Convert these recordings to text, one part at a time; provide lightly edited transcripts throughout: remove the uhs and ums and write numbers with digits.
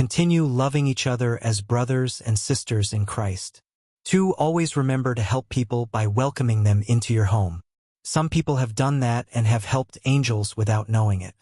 Continue loving each other as brothers and sisters in Christ. 2. Always remember to help people by welcoming them into your home. Some people have done that and have helped angels without knowing it.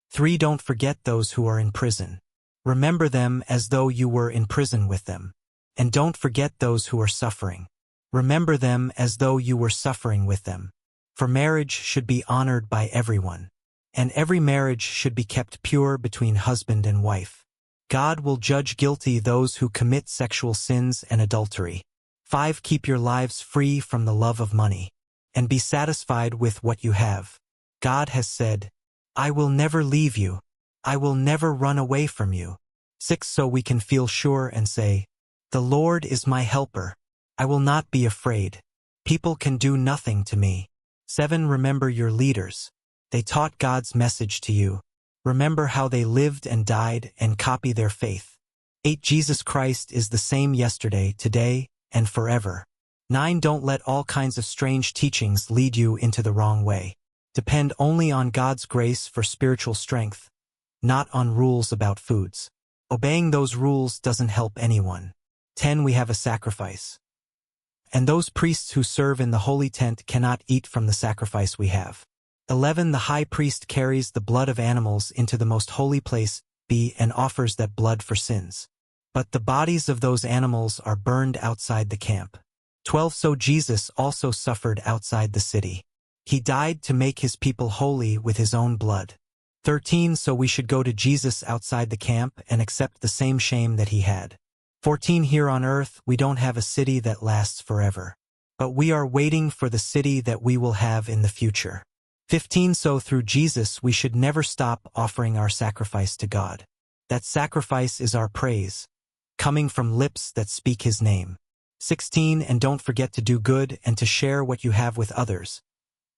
3. Don't forget those who are in prison. Remember them as though you were in prison with them. And don't forget those who are suffering. Remember them as though you were suffering with them. For marriage should be honored by everyone. And every marriage should be kept pure between husband and wife. God will judge guilty those who commit sexual sins and adultery. 5. Keep your lives free from the love of money. And be satisfied with what you have. God has said, I will never leave you. I will never run away from you. 6. So we can feel sure and say, the Lord is my helper. I will not be afraid. People can do nothing to me. 7. Remember your leaders. They taught God's message to you. Remember how they lived and died and copy their faith. 8. Jesus Christ is the same yesterday, today, and forever. 9. Don't let all kinds of strange teachings lead you into the wrong way. Depend only on God's grace for spiritual strength, not on rules about foods. Obeying those rules doesn't help anyone. 10. We have a sacrifice. And those priests who serve in the holy tent cannot eat from the sacrifice we have. 11. The high priest carries the blood of animals into the most holy place, and offers that blood for sins. But the bodies of those animals are burned outside the camp. 12. So Jesus also suffered outside the city. He died to make his people holy with his own blood. 13. So we should go to Jesus outside the camp and accept the same shame that he had. 14. Here on earth we don't have a city that lasts forever. But we are waiting for the city that we will have in the future. 15. So through Jesus we should never stop offering our sacrifice to God. That sacrifice is our praise, coming from lips that speak his name. 16. And don't forget to do good and to share what you have with others,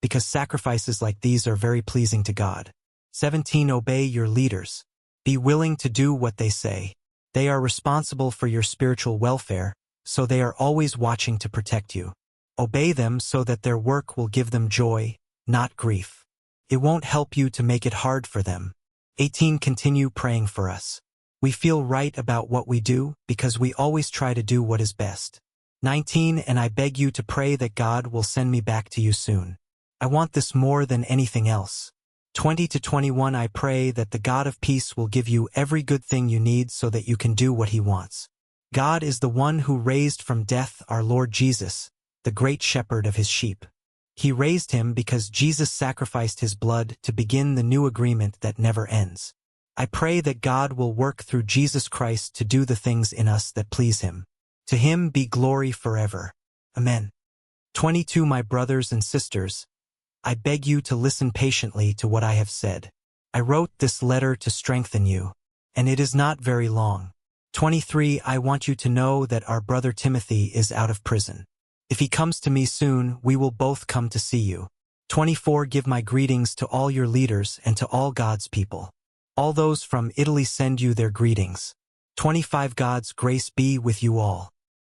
because sacrifices like these are very pleasing to God. 17. Obey your leaders. Be willing to do what they say. They are responsible for your spiritual welfare, so they are always watching to protect you. Obey them so that their work will give them joy, not grief. It won't help you to make it hard for them. 18. Continue praying for us. We feel right about what we do because we always try to do what is best. 19. And I beg you to pray that God will send me back to you soon. I want this more than anything else. 20 to 21. I pray that the God of peace will give you every good thing you need so that you can do what he wants. God is the one who raised from death our Lord Jesus, the great shepherd of his sheep. He raised him because Jesus sacrificed his blood to begin the new agreement that never ends. I pray that God will work through Jesus Christ to do the things in us that please him. To him be glory forever. Amen. 22. My brothers and sisters, I beg you to listen patiently to what I have said. I wrote this letter to strengthen you, and it is not very long. 23. I want you to know that our brother Timothy is out of prison. If he comes to me soon, we will both come to see you. 24. Give my greetings to all your leaders and to all God's people. All those from Italy send you their greetings. 25. God's grace be with you all.